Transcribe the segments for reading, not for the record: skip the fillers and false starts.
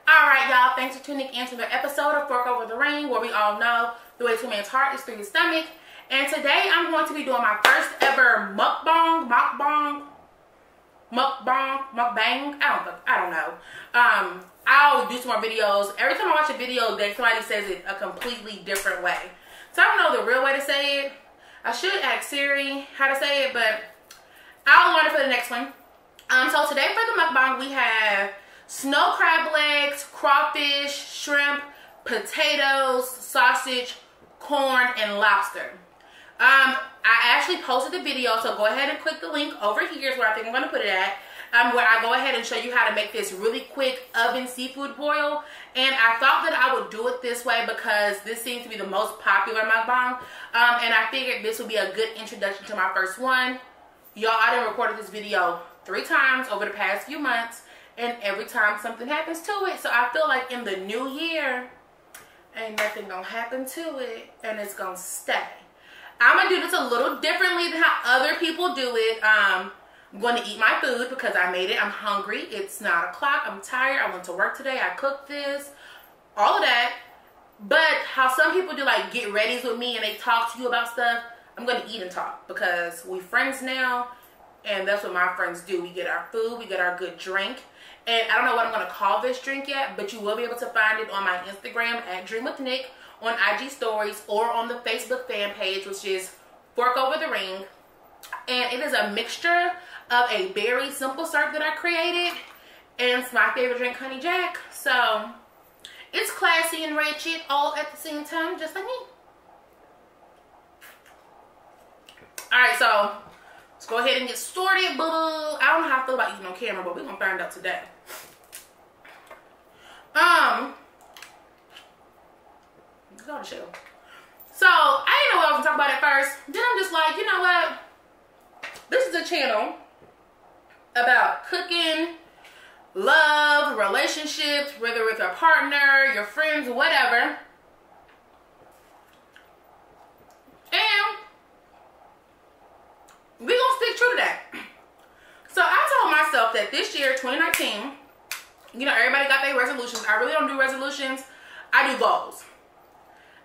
Alright, y'all, thanks for tuning in to the episode of Fork Over the Ring, where we all know the way to a man's heart is through his stomach. And today I'm going to be doing my first ever mukbang. I don't know. I'll do some more videos. Every time I watch a video, somebody says it a completely different way. So I don't know the real way to say it. I should ask Siri how to say it, but I'll learn it for the next one. So today for the mukbang, we have snow crab legs, crawfish, shrimp, potatoes, sausage, corn, and lobster. I actually posted the video, so go ahead and click the link over here is where I think I'm going to put it at. Where I go ahead and show you how to make this really quick oven seafood boil. And I thought that I would do it this way because this seems to be the most popular mukbang. And I figured this would be a good introduction to my first one. Y'all, I done recorded this video 3 times over the past few months. And every time something happens to it. So I feel like in the new year, ain't nothing gonna happen to it. And it's gonna stay. I'm gonna do this a little differently than how other people do it. I'm going to eat my food because I made it. I'm hungry. It's 9 o'clock. I'm tired. I went to work today. I cooked this. All of that. But how some people do like get readies with me and they talk to you about stuff, I'm going to eat and talk because we friends now. And that's what my friends do. We get our food. We get our good drink. And I don't know what I'm going to call this drink yet, but you will be able to find it on my Instagram at Dream with Nick, on IG stories, or on the Facebook fan page, which is Fork Over the Ring. And it is a mixture of a berry simple syrup that I created, and it's my favorite drink, Honey Jack. So it's classy and ratchet all at the same time, just like me. Alright, so let's go ahead and get started, boo. I don't know how I feel about eating on camera, but we're gonna find out today. Let's go to show. So I didn't know what I was gonna talk about at first. Then I'm just like, you know what? This is a channel about cooking, love, relationships, whether with a partner, your friends, whatever. And we're going to stick true to that. So I told myself that this year, 2019, you know, everybody got their resolutions. I really don't do resolutions. I do goals.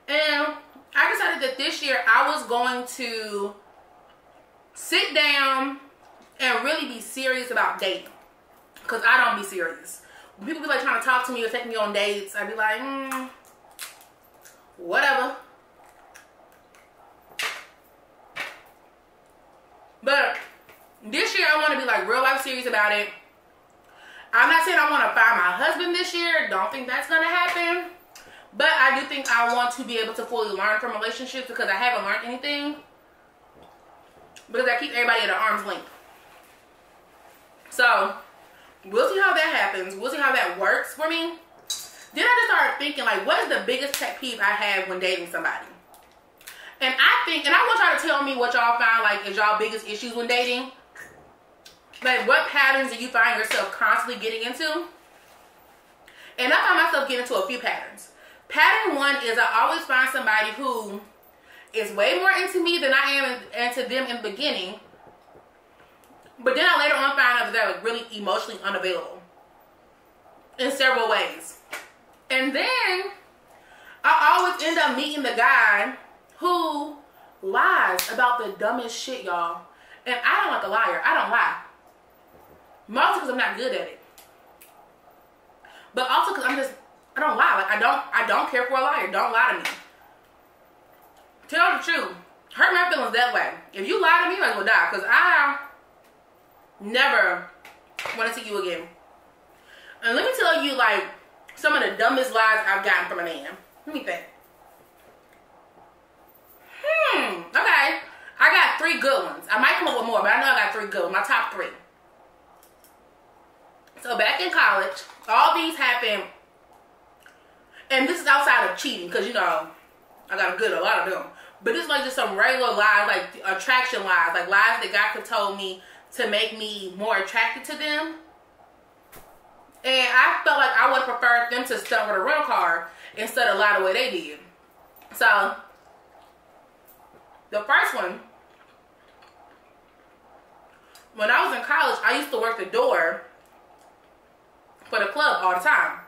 And I decided that this year I was going to sit down and really be serious about dating. Because I don't be serious. When people be like trying to talk to me or take me on dates, I'd be like, whatever. But this year I want to be like real life serious about it. I'm not saying I want to find my husband this year. Don't think that's going to happen. But I do think I want to be able to fully learn from relationships because I haven't learned anything. Because I keep everybody at an arm's length. So, we'll see how that happens. We'll see how that works for me. Then I just started thinking, like, what is the biggest pet peeve I have when dating somebody? And I think, and I want y'all to tell me what y'all find, like, is y'all biggest issues when dating. Like, what patterns do you find yourself constantly getting into? And I find myself getting into a few patterns. Pattern 1 is I always find somebody who is way more into me than I am into them in the beginning. But then I later on find out that they're like really emotionally unavailable. In several ways. And then I always end up meeting the guy who lies about the dumbest shit, y'all. And I don't like a liar. I don't lie. Mostly because I'm not good at it. But also because I don't lie. Like I don't care for a liar. Don't lie to me. Tell the truth. Hurt my feelings that way. If you lie to me, you might as well die. Because I never want to see you again. And let me tell you, like, some of the dumbest lies I've gotten from a man. Let me think. Okay. I got 3 good ones. I might come up with more, but I know I got 3 good ones. My top 3. So back in college, all these happened. And this is outside of cheating. Because, you know, I got a lot of them. But this is like just some regular lies, like attraction lies. Like lies that God could told me to make me more attracted to them. And I felt like I would have preferred them to stunt with a real card instead of lie the way they did. So, the first one, when I was in college, I used to work the door for the club all the time.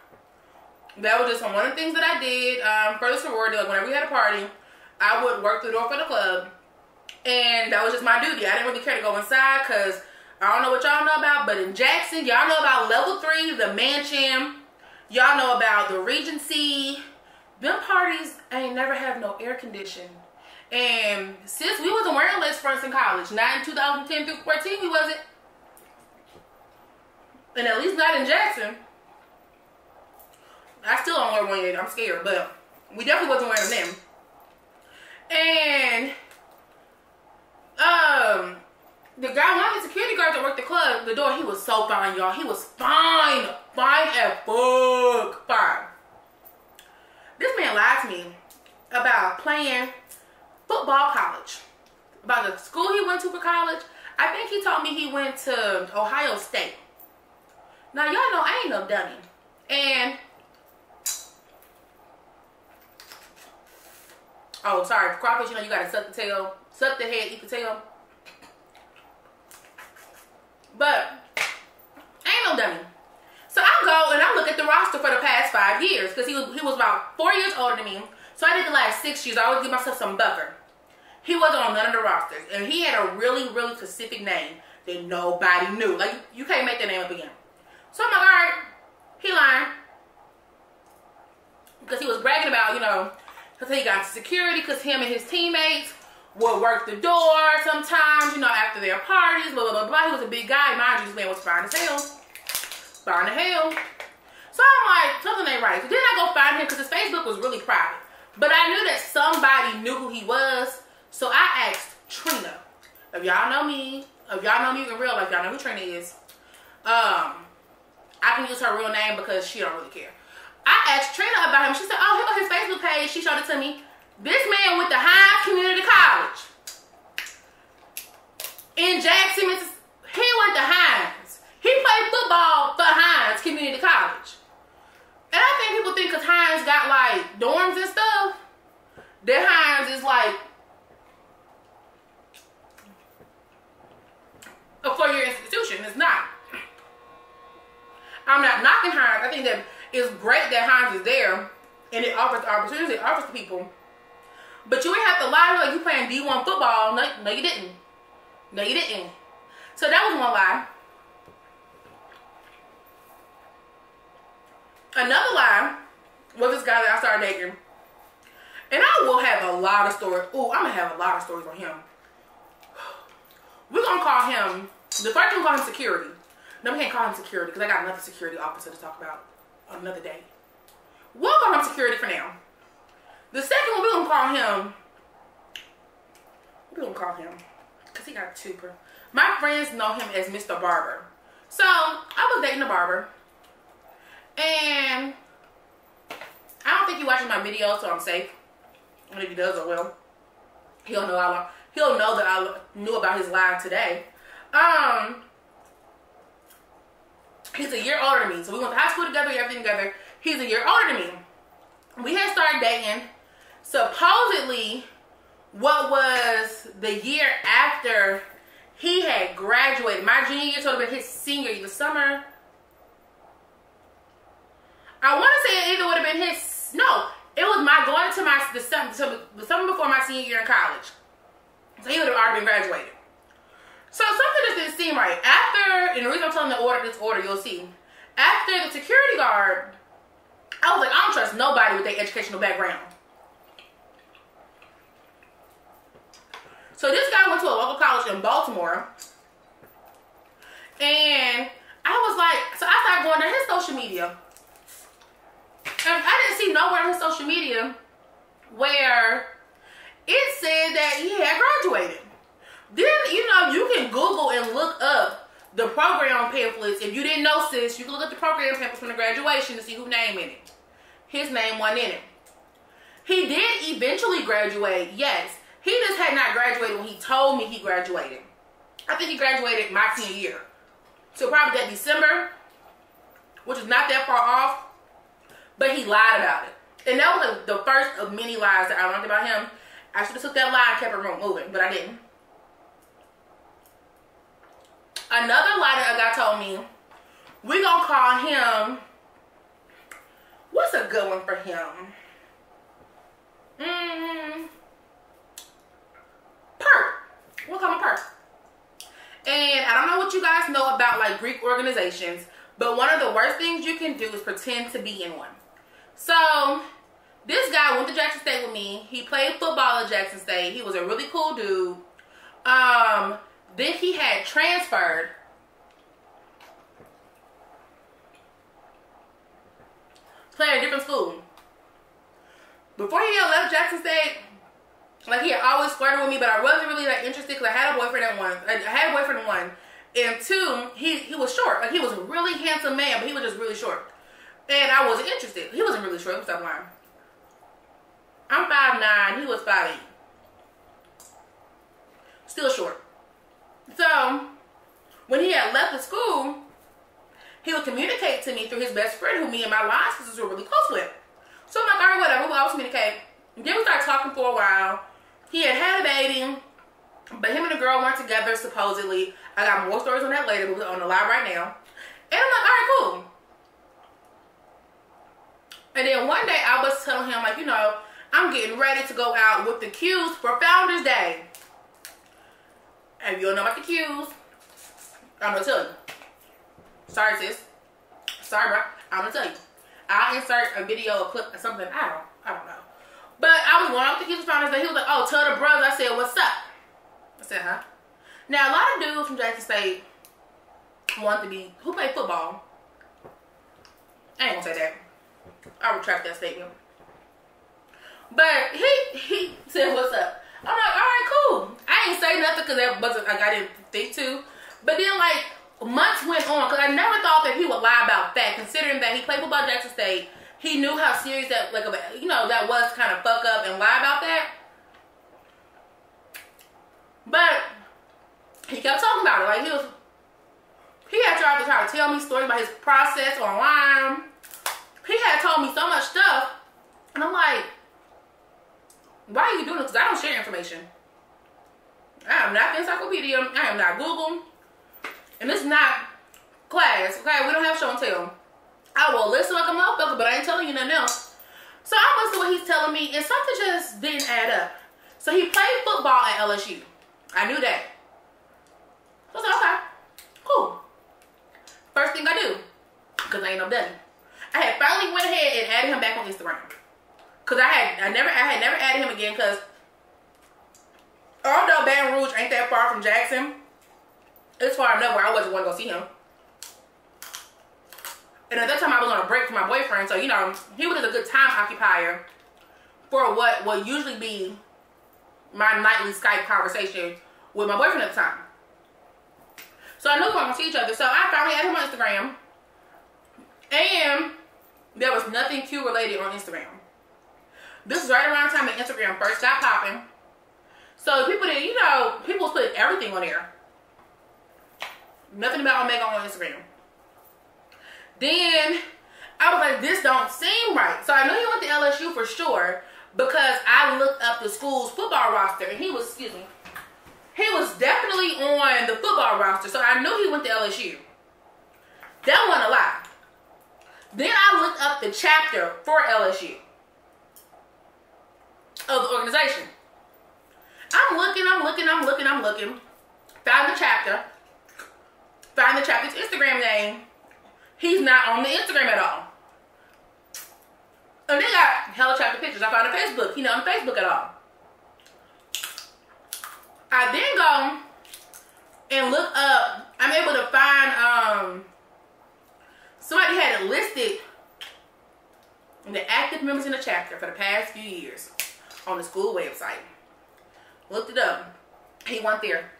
That was just one of the things that I did for the sorority. Like whenever we had a party, I would work the door for the club. And that was just my duty. I didn't really care to go inside because I don't know what y'all know about, but in Jackson, y'all know about level 3, the mansion. Y'all know about the Regency. Them parties ain't never have no air conditioning. And since we wasn't wearing lace fronts in college, not in 2010 through 14, we wasn't. And at least not in Jackson. I still don't wear one yet. I'm scared, but we definitely wasn't wearing them. And the guy, one of the security guards that worked the club, the door, he was so fine, y'all. He was fine. Fine as fuck. Fine. This man lied to me about playing football college. About the school he went to for college. I think he told me he went to Ohio State. Now, y'all know I ain't no dummy. And, oh, sorry, crawfish, you know you gotta suck the tail. Suck the head, eat the tail. But I ain't no dummy. So I go and I look at the roster for the past 5 years because he was about 4 years older than me. So I did the last 6 years. I always give myself some buffer. He wasn't on none of the rosters. And he had a really, really specific name that nobody knew. Like, you can't make that name up again. So I'm like, alright, he lying. Because he was bragging about, you know, because he got security because him and his teammates would work the door sometimes, you know, after their parties, blah, blah, blah, blah. He was a big guy. Mind you, this man was fine as hell. Fine as hell. So I'm like, something ain't right. So then I go find him because his Facebook was really private. But I knew that somebody knew who he was. So I asked Trina. If y'all know me in real life, y'all know who Trina is. I can use her real name because she don't really care. I asked Trina about him. She said, oh, here go his Facebook page. She showed it to me. This man went to Hines Community College in Jackson, Mississippi. He went to Hines. He played football for Hines Community College. And I think people think because Hines got like dorms and stuff, that Hines is like a 4-year institution. It's not. I'm not knocking Hines. I think that it's great that Hines is there and it offers opportunities, it offers to people. But you ain't have to lie like you playing D1 football. No, you didn't. No, you didn't. So that was one lie. Another lie was this guy that I started dating. And I will have a lot of stories. Ooh, I'm going to have a lot of stories on him. We're going to call him, the first one we're going to call him security. No, we can't call him security because I got another security officer to talk about on another day. We'll call him security for now. The second one, we're going to call him, because he got two. My friends know him as Mr. Barber. So, I was dating a barber. And I don't think he watches my videos, so I'm safe. And if he does, oh well. He'll know that I knew about his lie today. He's a year older than me. So we went to high school together, everything together. He's a year older than me. We had started dating. Supposedly, what was the year after he had graduated. My junior year, so it would have been his senior year, the summer. I want to say it either would have been his, no, it was my going to the summer before my senior year in college. So he would have already been graduated. So something just didn't seem right. After, and the reason I'm telling this order, you'll see. After the security guard, I was like, I don't trust nobody with their educational background. So this guy went to a local college in Baltimore. And I was like, so I started going to his social media. And I didn't see nowhere on his social media where it said that he had graduated. Then, you know, you can Google and look up the program pamphlets. If you didn't know, sis, you can look up the program pamphlets from the graduation to see whose name in it. His name wasn't in it. He did eventually graduate, yes. He just had not graduated when he told me he graduated. I think he graduated my senior year. So probably that December, which is not that far off. But he lied about it. And that was the first of many lies that I learned about him. I should have took that lie and kept it moving, but I didn't. Another lie that a guy told me, we're going to call him, what's a good one for him? Perk. We'll call him Perk. And I don't know what you guys know about like Greek organizations, but one of the worst things you can do is pretend to be in one. So this guy went to Jackson State with me. He played football at Jackson State. He was a really cool dude. Then he had transferred. Played at a different school. Before he had left Jackson State, like, he had always flirted with me, but I wasn't really that interested because I had a boyfriend at one. I had a boyfriend at one. And two, he was short. Like, he was a really handsome man, but he was just really short. And I wasn't interested. He wasn't really short. Stop lying. I'm 5'9". He was 5'8". Still short. So, when he had left the school, he would communicate to me through his best friend, who me and my line sisters were really close with. So I'm like, all right, whatever. We'll always communicate. Then we started talking for a while. He had a baby, but him and the girl weren't together, supposedly. I got more stories on that later, but we're on the live right now. And I'm like, all right, cool. And then one day I was telling him, like, you know, I'm getting ready to go out with the Q's for Founders Day. And if you don't know about the Q's, I'm going to tell you. Sorry, sis. Sorry, bro. I'm going to tell you. I'll insert a video, a clip, or something. I don't know. But I was going out with the Q's for Founders Day. He was like, oh, tell the brothers. I said, what's up? I said, huh? Now, a lot of dudes from Jackson State want to be, who play football. I ain't going to say that. I retract that statement. But he said, what's up? I'm like, all right, cool. I ain't say nothing because that wasn't, like, I didn't think to. But then, like, months went on because I never thought that he would lie about that, considering that he played football at Jackson State. He knew how serious that, like, you know, that was to kind of fuck up and lie about that. But he kept talking about it. Like, he had tried to try to tell me stories about his process online. He had told me so much stuff. And I'm like, why are you doing this? Because I don't share information. I am not the encyclopedia. I am not Google. And this is not class, okay? We don't have show and tell. I will listen like a motherfucker, but I ain't telling you nothing else. So I listened to what he's telling me, and something just didn't add up. So he played football at LSU. I knew that. So I said, okay, cool. First thing I do, because I ain't no dummy, I had finally went ahead and added him back on Instagram. Because I had never added him again, because although Baton Rouge ain't that far from Jackson, it's far enough where I wasn't going to go see him. And at that time, I was on a break from my boyfriend. So, you know, he was a good time occupier for what would usually be my nightly Skype conversation with my boyfriend at the time. So I knew we weren't going to see each other. So I finally added him on Instagram. And there was nothing Q related on Instagram. This is right around the time that Instagram first got popping. So people did, you know, people was putting everything on there. Nothing about Omega on Instagram. Then I was like, this don't seem right. So I knew he went to LSU for sure because I looked up the school's football roster and he was, excuse me, he was definitely on the football roster. So I knew he went to LSU. That wasn't a lie. Then I looked up the chapter for LSU of the organization. I'm looking. Found the chapter. Find the chapter's Instagram name. He's not on the Instagram at all. And they got hella chapter pictures. I found a Facebook. He's not on Facebook at all. I then go and look up. I'm able to find somebody had it listed in the active members in the chapter for the past few years on the school website. Looked it up. He wasn't there.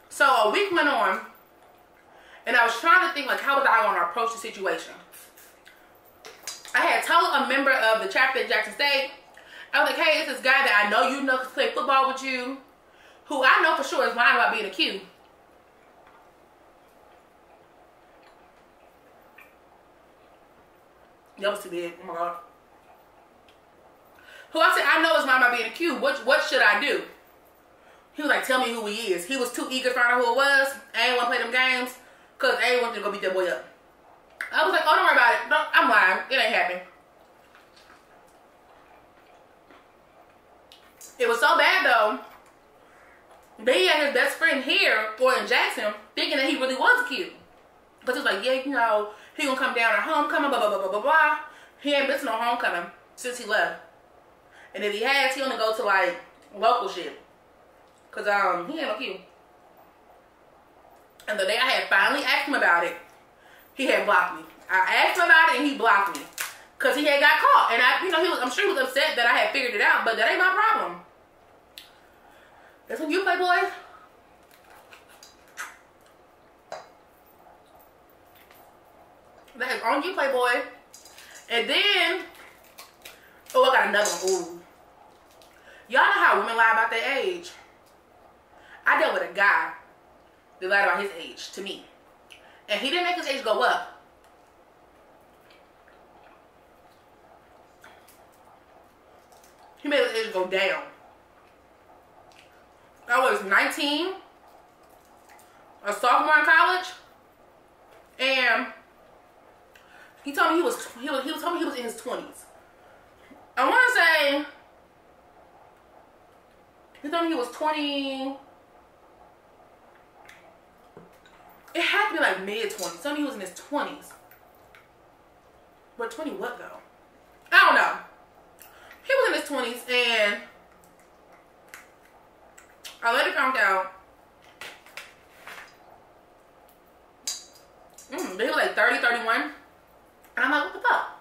So a week went on. And I was trying to think, like, how was I going to approach the situation? I had told a member of the chapter at Jackson State, I was like, hey, it's this guy that I know you know can play football with you, who I know for sure is lying about being a Q. That was too big. Oh my God. Who I said, I know is lying about being a Q. What should I do? He was like, tell me who he is. He was too eager to find out who it was. I ain't want to play them games. Because I ain't want to go beat that boy up. I was like, oh, don't worry about it. No, I'm lying. It ain't happening. It was so bad though. He had his best friend here, or in Jackson, thinking that he really was a kid. Because he was like, yeah, you know, he gonna come down at homecoming, blah, blah, blah, blah, blah, blah. He ain't been to no homecoming since he left. And if he has, he only go to, like, local shit. Because, he ain't no kid. And the day I had finally asked him about it, he had blocked me. I asked him about it, and he blocked me. Because he had got caught. And, I'm sure he was upset that I had figured it out, but that ain't my problem. That's when you play, boy. That is on you, Playboy. And then, oh, I got another one. Ooh. Y'all know how women lie about their age. I dealt with a guy that lied about his age to me. And he didn't make his age go up. He made his age go down. I was 19, a sophomore in college, and he told me he was in his 20s. I want to say he told me he was 20. It had to be like mid-20s. He told me he was in his 20s. But 20 what though? I don't know. He was in his 20s, and I later found out that he was like 30, 31. And I'm like, what the fuck?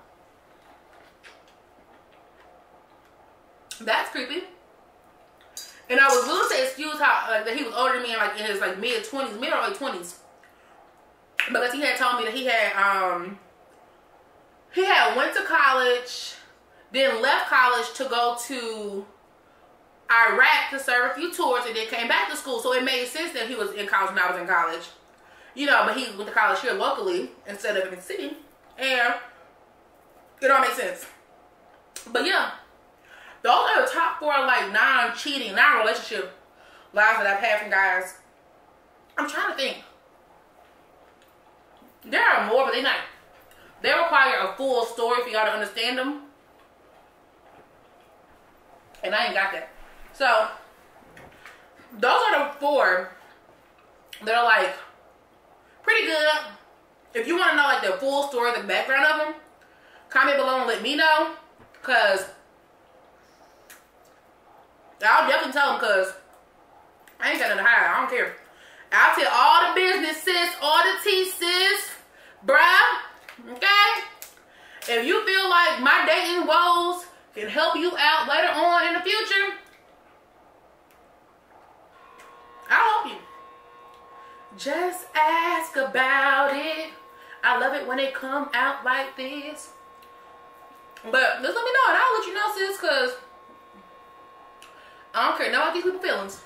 That's creepy. And I was willing to excuse how that he was older than me and like in his like mid-20s, mid or late 20s. Because he had told me that he had went to college, then left college to go to Iraq to serve a few tours, and then came back to school. So it made sense that he was in college when I was in college. You know, but he went to college here locally instead of in the city. And it all makes sense. But yeah, those are the top 4 like non-cheating, non-relationship lies that I've had from guys. I'm trying to think. There are more, but they require a full story for y'all to understand them. And I ain't got that. So, those are the 4 that are like pretty good. If you want to know like the full story, the background of them, comment below and let me know. Because I'll definitely tell them, because I ain't got nothing to hide. I don't care. I'll tell all the business, sis, all the tea, sis, bruh. Okay? If you feel like my dating woes can help you out later on in the future, I'll help you. Just ask about it. I love it when they come out like this. But just let me know and I'll let you know, sis, because I don't care about these people's feelings.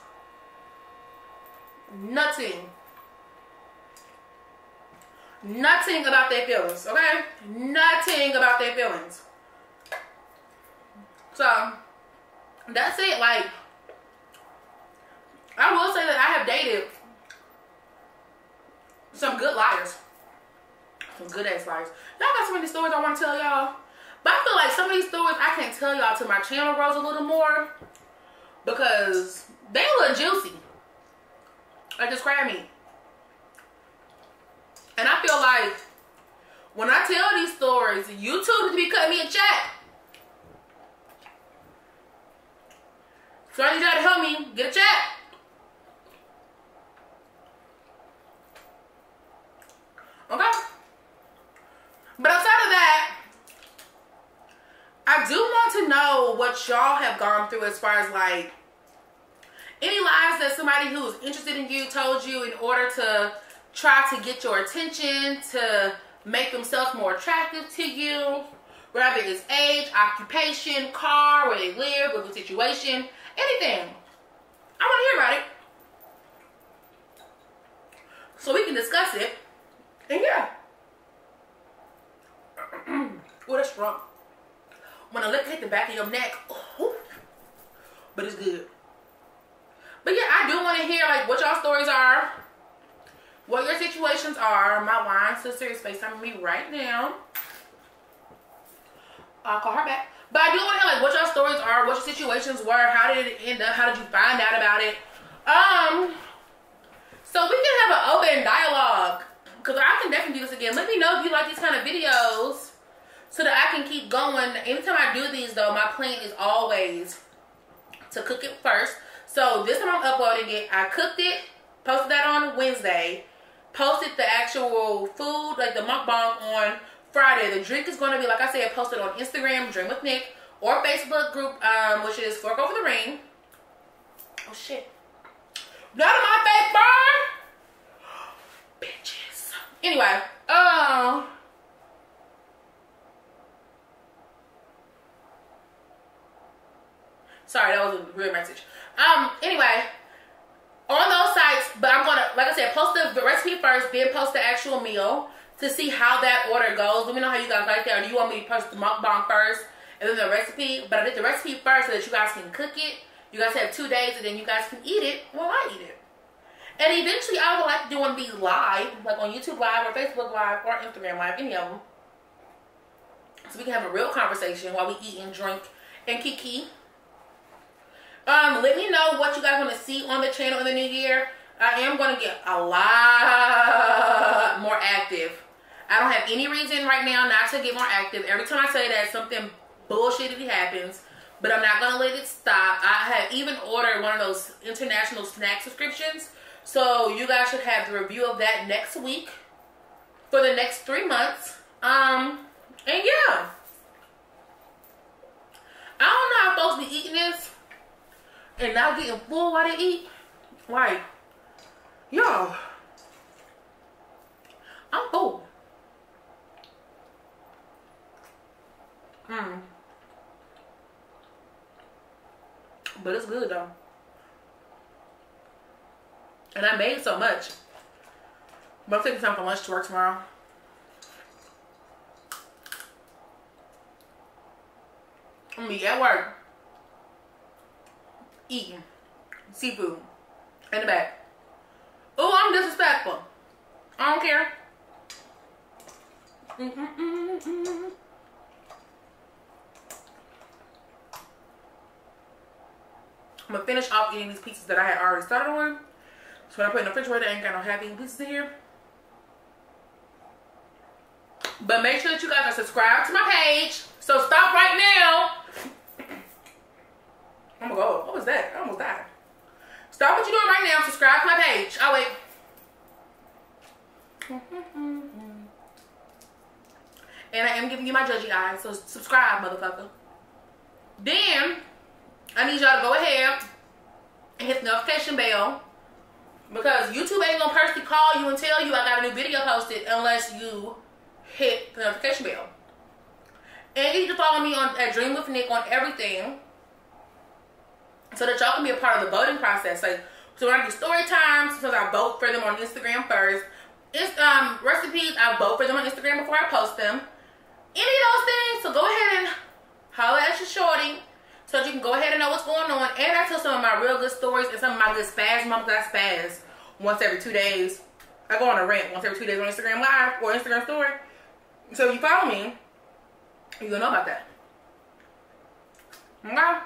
Nothing about their feelings, okay? Nothing about their feelings. So, that's it. Like, I will say that I have dated some good liars. Some good ass liars. Y'all got so many stories I want to tell y'all. But I feel like some of these stories I can't tell y'all till my channel grows a little more. Because they a little juicy. Like this crab meat. And I feel like when I tell these stories, YouTube need to be cutting me a check. So I need y'all to help me get a check. Okay? But outside of that, I do want to know what y'all have gone through as far as like any lies that somebody who's interested in you told you in order to try to get your attention, to make themselves more attractive to you, whether it's age, occupation, car, where they live, living situation, anything. I want to hear about it. So we can discuss it. And yeah. Oh, that's strong. When a lick hit the back of your neck, oh, but it's good. But yeah, I do want to hear like what y'all stories are, what your situations are. My wine sister is FaceTiming me right now. I'll call her back. But I do want to hear like what your stories are, what your situations were, how did it end up, how did you find out about it? So we can have an open dialogue, because I can definitely do this again. Let me know if you like these kind of videos so that I can keep going. Anytime I do these though, my plan is always to cook it first. So this time I'm uploading it. I cooked it, posted that on Wednesday, posted the actual food, like the mukbang, on Friday. The drink is going to be, like I said, posted on Instagram, Drink with Nick, or Facebook group, which is Fork Over the Ring. Oh shit. None of my fake burn! Bitches. Anyway, sorry, that was a weird message. Anyway, on those sites, but I'm gonna, like I said, post the recipe first, then post the actual meal to see how that order goes. Let me know how you guys like that. Or do you want me to post the mukbang first and then the recipe? But I did the recipe first so that you guys can cook it. You guys have 2 days and then you guys can eat it while I eat it. And eventually I would like to do one of these live, like on YouTube Live or Facebook Live or Instagram Live, any of them. So we can have a real conversation while we eat and drink and kiki. Let me know what you guys want to see on the channel in the new year. I am going to get a lot more active. I don't have any reason right now not to get more active. Every time I say that, something bullshitty happens. But I'm not going to let it stop. I have even ordered one of those international snack subscriptions. So you guys should have the review of that next week for the next 3 months. And yeah. I don't know how I'm supposed to be eating this and not getting full while they eat. Like, yo, I'm full. But it's good though. And I made so much. But I'm taking time for lunch to work tomorrow. I'm gonna be at work eating seafood in the back. Oh, I'm disrespectful. I don't care. I'm gonna finish off eating these pizzas that I had already started on. So when I put in the refrigerator, I ain't got no half-eaten pizzas in here. But make sure that you guys are subscribed to my page. So stop right now. Oh my God, what was that? I almost died. Stop what you're doing right now. Subscribe to my page. I'll wait. And I am giving you my judgy eyes, so subscribe, motherfucker. Then, I need y'all to go ahead and hit the notification bell, because YouTube ain't gonna personally call you and tell you I got a new video posted unless you hit the notification bell. And you can follow me on at Dream with Nick on everything, so that y'all can be a part of the voting process. Like, so when I do story times, because I vote for them on Instagram first. Recipes, I vote for them on Instagram before I post them. Any of those things, so go ahead and holler at your shorty so that you can go ahead and know what's going on. And I tell some of my real good stories and some of my good spaz moments. I spaz once every 2 days. I go on a rant once every 2 days on Instagram Live or Instagram Story. So if you follow me, you're gonna know about that. Okay?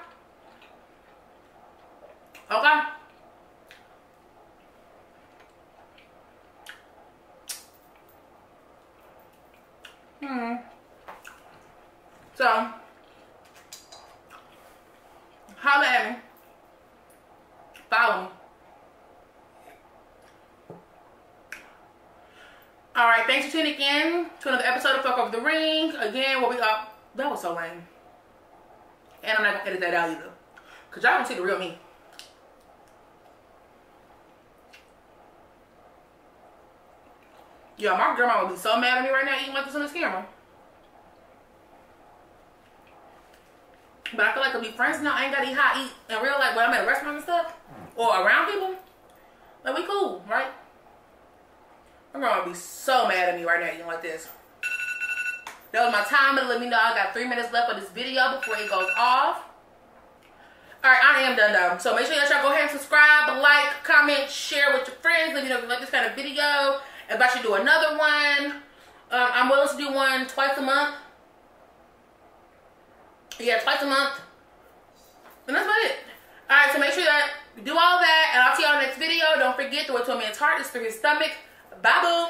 Okay? So, holla at me. Follow me. Alright, thanks for tuning in to another episode of Fuck Over the Ring. Again, where we are. That was so lame. And I'm not gonna edit that out either, because y'all don't see the real me. Yo, my grandma would be so mad at me right now eating like this on this camera. But I feel like I'll be friends now. I ain't gotta eat how I eat in real life when I'm at a restaurant and stuff, or around people. Like, we cool, right? My grandma would be so mad at me right now eating like this. That was my time to let me know I got 3 minutes left of this video before it goes off. Alright, I am done though. So make sure that y'all go ahead and subscribe, like, comment, share with your friends. Let me know if you like this kind of video. If I should do another one. I'm willing to do one twice a month. Yeah, twice a month. And that's about it. Alright, so make sure that you do all that. And I'll see y'all next video. Don't forget, the way to a man's heart is through his stomach. Bye, boo.